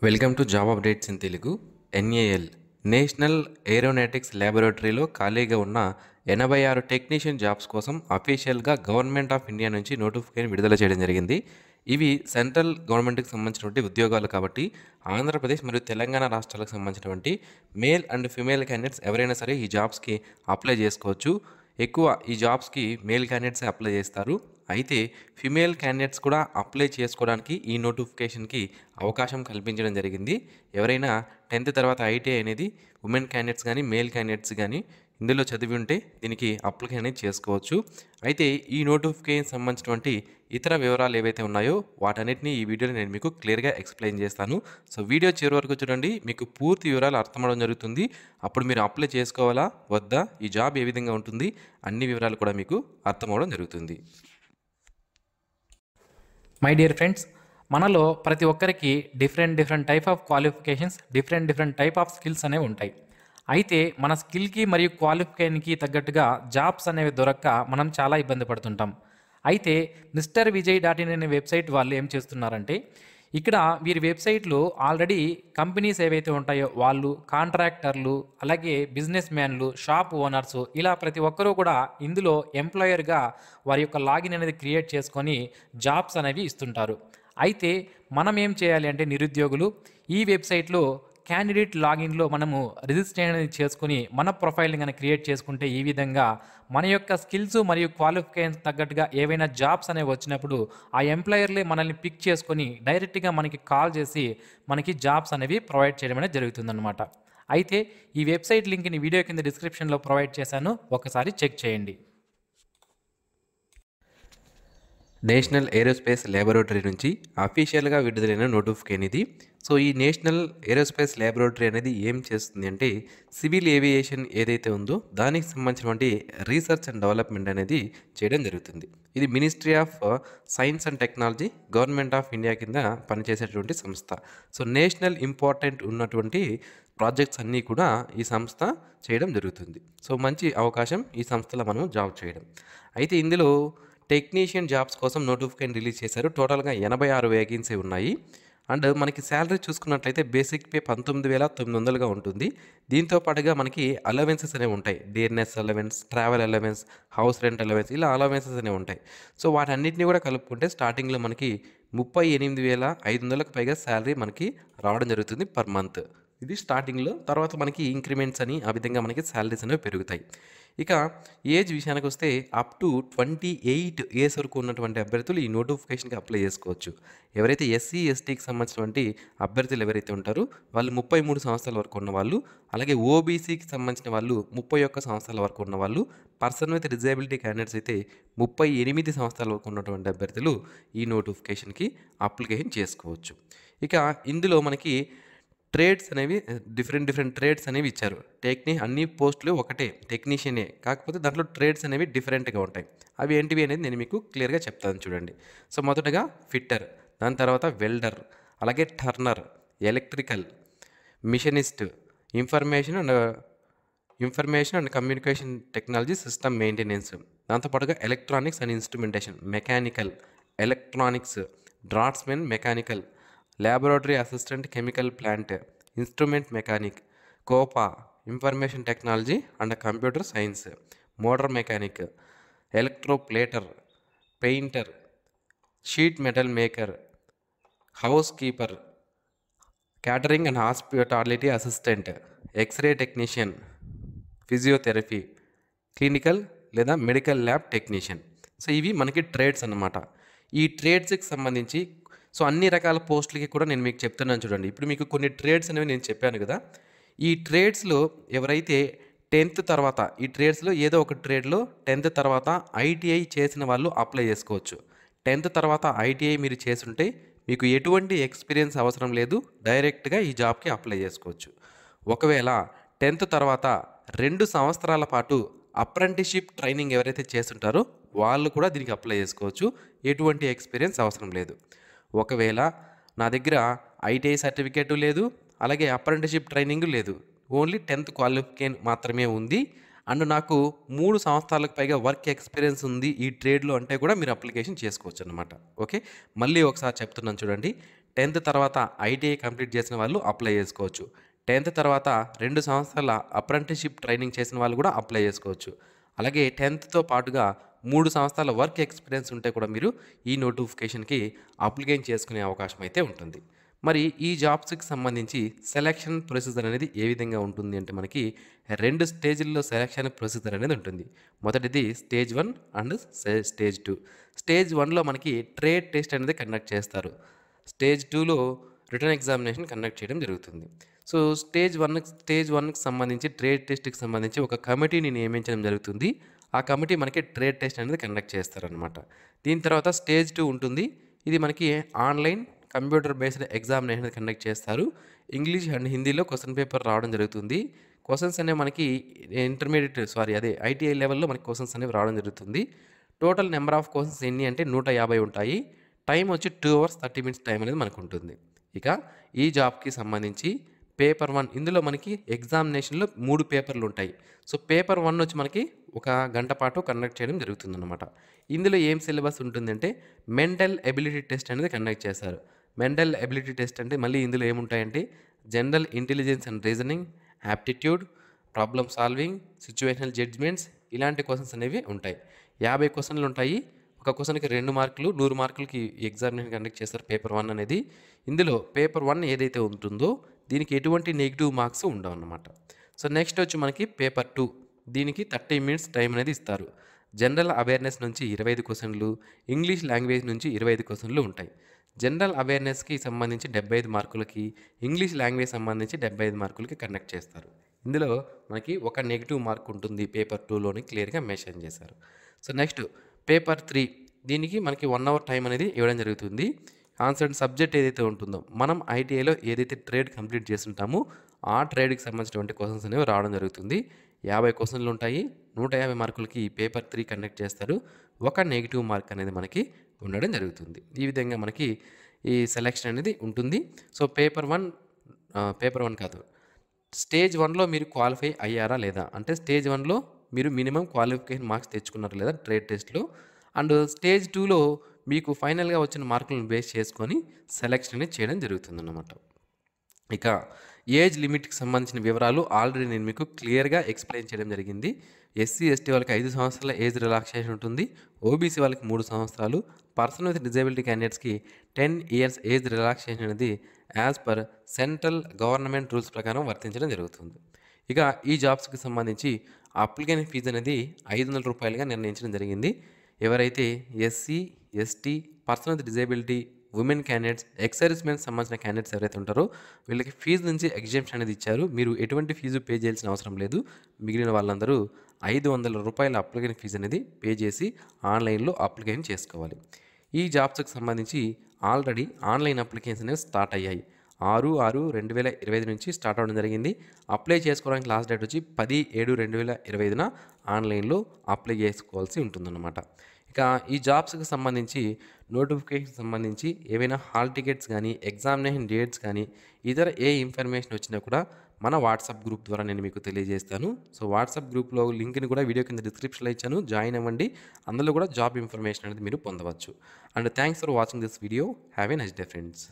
Welcome to job updates in Telugu. NAL national aeronautics ల్యాబొరేటరీలో ఖాళీగా ఉన్న 86 టెక్నీషియన్ జాబ్స్ కోసం అఫీషియల్గా గవర్నమెంట్ ఆఫ్ ఇండియా నుంచి నోటిఫికేషన్ విడుదల చేయడం జరిగింది. ఇవి సెంట్రల్ గవర్నమెంట్కి సంబంధించినటువంటి ఉద్యోగాలు కాబట్టి ఆంధ్రప్రదేశ్ మరియు తెలంగాణ రాష్ట్రాలకు సంబంధించినటువంటి మేల్ అండ్ ఫిమేల్ క్యాండిడేట్స్ ఎవరైనా సరే ఈ జాబ్స్కి అప్లై చేసుకోవచ్చు. ఎక్కువ ఈ జాబ్స్కి మేల్ క్యాండిడేట్సే అప్లై చేస్తారు. అయితే ఫిమేల్ క్యాండిడేట్స్ కూడా అప్లై చేసుకోవడానికి ఈ నోటిఫికేషన్కి అవకాశం కల్పించడం జరిగింది. ఎవరైనా 10th తర్వాత ఐటీఐ అనేది ఉమెన్ క్యాండిడేట్స్ కానీ మేల్ క్యాండిడేట్స్ కానీ ఇందులో చదివి ఉంటే దీనికి అప్లికేషన్ అనేది చేసుకోవచ్చు. అయితే ఈ నోటిఫికేషన్ సంబంధించినటువంటి ఇతర వివరాలు ఏవైతే ఉన్నాయో వాటన్నిటిని ఈ వీడియోలో నేను మీకు క్లియర్గా ఎక్స్ప్లెయిన్ చేస్తాను. సో వీడియో చివరి వరకు చూడండి, మీకు పూర్తి వివరాలు అర్థమవడం జరుగుతుంది. అప్పుడు మీరు అప్లై చేసుకోవాలా వద్దా, ఈ జాబ్ ఏ విధంగా ఉంటుంది, అన్ని వివరాలు కూడా మీకు అర్థమవడం జరుగుతుంది. మై డియర్ ఫ్రెండ్స్, మనలో ప్రతి ఒక్కరికి different type of qualifications, different type of skills అనేవి ఉంటాయి. అయితే మన స్కిల్కి మరియు క్వాలిఫికేషన్కి తగ్గట్టుగా జాబ్స్ అనేవి దొరక్క మనం చాలా ఇబ్బంది పడుతుంటాం. అయితే మిస్టర్ విజయ్ .in అనే వెబ్సైట్ వాళ్ళు ఏం చేస్తున్నారంటే, ఇక్కడ వీరి వెబ్సైట్లో ఆల్రెడీ కంపెనీస్ ఏవైతే ఉంటాయో వాళ్ళు, కాంట్రాక్టర్లు, అలాగే బిజినెస్ మ్యాన్లు, షాప్ ఓనర్స్, ఇలా ప్రతి ఒక్కరూ కూడా ఇందులో ఎంప్లాయర్గా వారి యొక్క లాగిన్ అనేది క్రియేట్ చేసుకొని జాబ్స్ అనేవి ఇస్తుంటారు. అయితే మనం ఏం చేయాలి అంటే, నిరుద్యోగులు ఈ వెబ్సైట్లో క్యాండిడేట్ లాగిన్లో మనము రిజిస్ట్రేషన్ అనేది చేసుకుని మన ప్రొఫైల్ని కనుక క్రియేట్ చేసుకుంటే ఈ విధంగా మన యొక్క స్కిల్స్ మరియు క్వాలిఫికేషన్ తగ్గట్టుగా ఏవైనా జాబ్స్ అనేవి వచ్చినప్పుడు ఆ ఎంప్లాయర్లే మనల్ని పిక్ చేసుకొని డైరెక్ట్గా మనకి కాల్ చేసి మనకి జాబ్స్ అనేవి ప్రొవైడ్ చేయడం అనేది జరుగుతుందన్నమాట. అయితే ఈ వెబ్సైట్ లింక్ని వీడియో కింద డిస్క్రిప్షన్లో ప్రొవైడ్ చేశాను, ఒకసారి చెక్ చేయండి. నేషనల్ ఏరోస్పేస్ ల్యాబొరేటరీ నుంచి అఫీషియల్గా విడుదలైన నోటిఫికేషన్ ఇది. సో ఈ నేషనల్ ఏరోస్పేస్ ల్యాబొరేటరీ అనేది ఏం చేస్తుంది అంటే, సివిల్ ఏవియేషన్ ఏదైతే ఉందో దానికి సంబంధించినటువంటి రీసెర్చ్ అండ్ డెవలప్మెంట్ అనేది చేయడం జరుగుతుంది. ఇది ministry of science and technology, government of India కింద పనిచేసేటువంటి సంస్థ. సో నేషనల్ ఇంపార్టెంట్ ఉన్నటువంటి ప్రాజెక్ట్స్ అన్నీ కూడా ఈ సంస్థ చేయడం జరుగుతుంది. సో మంచి అవకాశం ఈ సంస్థలో మనం జాబ్ చేయడం. అయితే ఇందులో టెక్నీషియన్ జాబ్స్ కోసం నోటిఫికేషన్ రిలీజ్ చేశారు. టోటల్గా 86 వేకెన్సీ ఉన్నాయి. అండ్ మనకి శాలరీ చూసుకున్నట్లయితే బేసిక్ పే 19,900గా ఉంటుంది. దీంతో పాటుగా మనకి అలవెన్సెస్ అనేవి ఉంటాయి. DNS allowance, travel allowance, house rent allowance, ఇలా అలవెన్సెస్ అనేవి ఉంటాయి. సో వాటన్నిటిని కూడా కలుపుకుంటే స్టార్టింగ్లో మనకి 38,500కు పైగా శాలరీ మనకి రావడం జరుగుతుంది పర్ మంత్. ఇది స్టార్టింగ్లో. తర్వాత మనకి ఇంక్రిమెంట్స్ అని ఆ విధంగా మనకి శాలరీస్ అనేవి పెరుగుతాయి. ఇక ఏజ్ విషయానికి వస్తే అప్ టు 28 ఇయర్స్ వరకు ఉన్నటువంటి అభ్యర్థులు ఈ నోటిఫికేషన్కి అప్లై చేసుకోవచ్చు. ఎవరైతే ఎస్సీ ఎస్టీకి సంబంధించినటువంటి అభ్యర్థులు ఎవరైతే ఉంటారో వాళ్ళు 33 సంవత్సరాల వరకు ఉన్నవాళ్ళు, అలాగే ఓబీసీకి సంబంధించిన వాళ్ళు 31 సంవత్సరాల వరకు ఉన్నవాళ్ళు, పర్సన్ విత్ డిజేబిలిటీ క్యాండిడేట్స్ అయితే 38 సంవత్సరాల వరకు ఉన్నటువంటి అభ్యర్థులు ఈ నోటిఫికేషన్కి అప్లికేషన్ చేసుకోవచ్చు. ఇక ఇందులో మనకి ట్రేడ్స్ అనేవి డిఫరెంట్ ట్రేడ్స్ అనేవి ఇచ్చారు. అన్ని పోస్టులు ఒకటే, టెక్నీషియనే, కాకపోతే దాంట్లో ట్రేడ్స్ అనేవి డిఫరెంట్గా ఉంటాయి. అవి ఏంటివి అనేది నేను మీకు క్లియర్గా చెప్తాను చూడండి. సో మొదటగా ఫిట్టర్, దాని తర్వాత వెల్డర్, అలాగే turner, electrical, machinist, information and communication technology system maintenance, దాంతోపాటుగా electronics and instrumentation, mechanical, electronics, draughtsman mechanical, laboratory assistant chemical plant, instrument mechanic, COPA, information technology and computer science, motor mechanic, electroplater, painter, sheet metal maker, house keeper, catering and hospitality assistant, X ray technician, physiotherapy, clinical లేదా medical lab technician. So ఇవి మనకి trades అన్నమాట. ఈ ట్రేడ్స్కి సంబంధించి so అన్ని రకాల పోస్టులకి కూడా నేను మీకు చెప్తున్నాను చూడండి. ఇప్పుడు మీకు కొన్ని ట్రేడ్స్ అనేవి నేను చెప్పాను కదా. ఈ ట్రేడ్స్లో ఎవరైతే 10th తర్వాత, ఈ ట్రేడ్స్లో ఏదో ఒక ట్రేడ్లో 10th తర్వాత ఐటీఐ చేసిన వాళ్ళు అప్లై చేసుకోవచ్చు. 10th తర్వాత ఐటీఐ మీరు చేసుంటే మీకు ఎటువంటి ఎక్స్పీరియన్స్ అవసరం లేదు, డైరెక్ట్గా ఈ జాబ్కి అప్లై చేసుకోవచ్చు. ఒకవేళ 10th తర్వాత 2 సంవత్సరాల పాటు అప్రెంటిస్షిప్ ట్రైనింగ్ ఎవరైతే చేస్తుంటారో వాళ్ళు కూడా దీనికి అప్లై చేసుకోవచ్చు. ఎటువంటి ఎక్స్పీరియన్స్ అవసరం లేదు. ఒకవేళ నా దగ్గర ఐటీఐ సర్టిఫికేటు లేదు, అలాగే అప్రెంటిస్షిప్ ట్రైనింగ్ లేదు, ఓన్లీ 10th క్వాలిఫికేషన్ మాత్రమే ఉంది అండ్ నాకు 3 సంవత్సరాలకు పైగా వర్క్ ఎక్స్‌పీరియన్స్ ఉంది ఈ ట్రేడ్‌లో అంటే కూడా మీరు అప్లికేషన్ చేసుకోవచ్చనమాట. ఓకే. మళ్ళీ ఒకసారి చెప్తున్నాను చూడండి. 10థ్ తర్వాత ఐటీఐ కంప్లీట్ చేసిన వాళ్ళు అప్లై చేసుకోవచ్చు. 10థ్ తర్వాత 2 సంవత్సరాల అప్రెంటిస్‌షిప్ ట్రైనింగ్ చేసిన వాళ్ళు కూడా అప్లై చేసుకోవచ్చు. అలాగే 10థ్‌తో పాటుగా 3 సంవత్సరాల వర్క్ ఎక్స్‌పీరియన్స్ ఉంటే కూడా మీరు ఈ నోటిఫికేషన్‌కి అప్లికేషన్ చేసుకునే అవకాశం అయితే ఉంటుంది. మరి ఈ జాబ్స్‌కి సంబంధించి సెలక్షన్ ప్రొసీజర్ అనేది ఏ విధంగా ఉంటుంది అంటే మనకి 2 స్టేజ్‌ల్లో సెలక్షన్ ప్రొసీజర్ అనేది ఉంటుంది. మొదటిది స్టేజ్ 1 అండ్ స్టేజ్ 2. స్టేజ్ 1లో మనకి ట్రేడ్ టెస్ట్ అనేది కండక్ట్ చేస్తారు. స్టేజ్ 2లో రిటన్ ఎగ్జామినేషన్ కండక్ట్ చేయడం జరుగుతుంది. సో స్టేజ్ 1కి సంబంధించి ట్రేడ్ టెస్ట్‌కి సంబంధించి ఒక కమిటీని నియమించడం జరుగుతుంది. ఆ కమిటీ మనకి ట్రేడ్ టెస్ట్ అనేది కండక్ట్ చేస్తారనమాట. దీని తర్వాత స్టేజ్ 2 ఉంటుంది. ఇది మనకి online computer based examination conduct చేస్తారు. ఇంగ్లీష్ అండ్ హిందీలో క్వెషన్ పేపర్ రావడం జరుగుతుంది. క్వెషన్స్ అనేవి మనకి ఐటీఐ లెవెల్‌లో మనకి క్వెషన్స్ అనేవి రావడం జరుగుతుంది. టోటల్ నెంబర్ ఆఫ్ క్వెషన్స్ ఎన్ని అంటే 150 ఉంటాయి. టైం వచ్చి 2 అవర్స్ 30 మినిట్స్ టైం అనేది మనకు ఉంటుంది. ఇక ఈ జాబ్‌కి సంబంధించి పేపర్ 1 ఇందులో మనకి ఎగ్జామినేషన్‌లో 3 పేపర్లు ఉంటాయి. సో పేపర్ 1 వచ్చి మనకి ఒక గంట పాటు కండక్ట్ చేయడం జరుగుతుందన్నమాట. ఇందులో ఏం సిలబస్ ఉంటుందంటే మెంటల్ ఎబిలిటీ టెస్ట్ అనేది కండక్ట్ చేస్తారు. మెంటల్ ఎబిలిటీ టెస్ట్ అంటే మళ్ళీ ఇందులో ఏముంటాయంటే general intelligence and reasoning, aptitude, problem solving, situational judgements ఇలాంటి క్వెషన్స్ అనేవి ఉంటాయి. 50 క్వెషన్లు ఉంటాయి. ఒక క్వెషన్‌కి 2 మార్కులు, 100 మార్కులకి ఎగ్జామినేషన్ కండక్ట్ చేస్తారు పేపర్ 1 అనేది. ఇందులో పేపర్ 1 ఏదైతే ఉంటుందో దీనికి ఎటువంటి నెగెటివ్ మార్క్స్ ఉండవన్నమాట. సో నెక్స్ట్ వచ్చి మనకి పేపర్ 2 దీనికి 30 మినిట్స్ టైం అనేది ఇస్తారు. జనరల్ అవేర్‌నెస్ నుంచి 25 క్వెషన్లు, ఇంగ్లీష్ లాంగ్వేజ్ నుంచి 25 క్వెషన్లు ఉంటాయి. జనరల్ అవేర్‌నెస్‌కి సంబంధించి 75 మార్కులకి, ఇంగ్లీష్ లాంగ్వేజ్ సంబంధించి 75 మార్కులకి కండక్ట్ చేస్తారు. ఇందులో మనకి ఒక నెగెటివ్ మార్క్ ఉంటుంది పేపర్ 2లోని క్లియర్‌గా మెన్షన్ చేశారు. సో నెక్స్ట్ పేపర్ 3 దీనికి మనకి 1 అవర్ టైం అనేది ఇవ్వడం జరుగుతుంది. కాన్సర్న్ సబ్జెక్ట్ ఏదైతే ఉంటుందో మనం ఐటీఐలో ఏదైతే ట్రేడ్ కంప్లీట్ చేస్తుంటామో ఆ ట్రేడ్‌కి సంబంధించినటువంటి క్వెషన్స్ అనేవి రావడం జరుగుతుంది. 50 క్వెషన్లు ఉంటాయి. 150 మార్కులకి పేపర్ 3 కండక్ట్ చేస్తారు. ఒక నెగెటివ్ మార్క్ అనేది మనకి ఉండడం జరుగుతుంది. ఈ విధంగా మనకి ఈ సెలక్షన్ అనేది ఉంటుంది. సో పేపర్ 1 కాదు. స్టేజ్ 1లో మీరు క్వాలిఫై అయ్యారా లేదా అంటే స్టేజ్ 1లో మీరు మినిమం క్వాలిఫికేషన్ మార్క్స్ తెచ్చుకున్నారా లేదా ట్రేడ్ టెస్ట్‌లో అండ్ స్టేజ్ 2లో మీకు ఫైనల్‌గా వచ్చిన మార్కులను బేస్ చేసుకొని సెలక్షన్ అనేది చేయడం జరుగుతుందన్నమాట. ఇక ఏజ్ లిమిట్‌కి సంబంధించిన వివరాలు ఆల్రెడీ నేను మీకు క్లియర్‌గా ఎక్స్‌ప్లెయిన్ చేయడం జరిగింది. ఎస్సీ, ఎస్టీ వాళ్ళకి 5 సంవత్సరాల ఏజ్ రిలాక్సేషన్ ఉంటుంది. ఓబీసీ వాళ్ళకి 3 సంవత్సరాలు, పర్సన్ విత్ డిజేబిలిటీ క్యాండిడేట్స్‌కి 10 ఇయర్స్ ఏజ్ రిలాక్సేషన్ అనేది as per central government rules ప్రకారం వర్తించడం జరుగుతుంది. ఇక ఈ జాబ్స్‌కి సంబంధించి అప్లికేషన్ ఫీజు అనేది రూ. 500గా నిర్ణయించడం జరిగింది. ఎవరైతే SC, ST, person with disability, women candidates, ex సర్వీస్‌మెన్‌కి సంబంధించిన క్యాండిడేట్స్ ఎవరైతే ఉంటారో వీళ్ళకి ఫీజు నుంచి ఎగ్జంప్షన్ అనేది ఇచ్చారు. మీరు ఎటువంటి ఫీజు పే చేయాల్సిన అవసరం లేదు. మిగిలిన వాళ్ళందరూ రూ. 500 అప్లికేషన్ ఫీజు అనేది పే చేసి ఆన్లైన్‌లో అప్లికేషన్ చేసుకోవాలి. ఈ జాబ్స్‌కి సంబంధించి ఆల్రెడీ ఆన్లైన్ అప్లికేషన్స్ అనేవి స్టార్ట్ అయ్యాయి. 6/6/2025 నుంచి స్టార్ట్ అవ్వడం జరిగింది. అప్లై చేసుకోవడానికి లాస్ట్ డేట్ వచ్చి 10/7/2025న ఆన్లైన్‌లో అప్లై చేసుకోవాల్సి ఉంటుందన్నమాట. ఇక ఈ జాబ్స్‌కి సంబంధించి నోటిఫికేషన్ సంబంధించి ఏవైనా హాల్ టికెట్స్ కానీ, ఎగ్జామినేషన్ డేట్స్ కానీ, ఇతర ఏ ఇన్ఫర్మేషన్ వచ్చినా కూడా మన వాట్సాప్ గ్రూప్ ద్వారా నేను మీకు తెలియజేస్తాను. సో వాట్సాప్ గ్రూప్‌లో లింక్‌ని కూడా వీడియో కింద డిస్క్రిప్షన్‌లో ఇచ్చాను. జాయిన్ అవ్వండి. అందులో కూడా జాబ్ ఇన్ఫర్మేషన్ అనేది మీరు పొందవచ్చు. And thanks for watching this video. Have a nice day friends.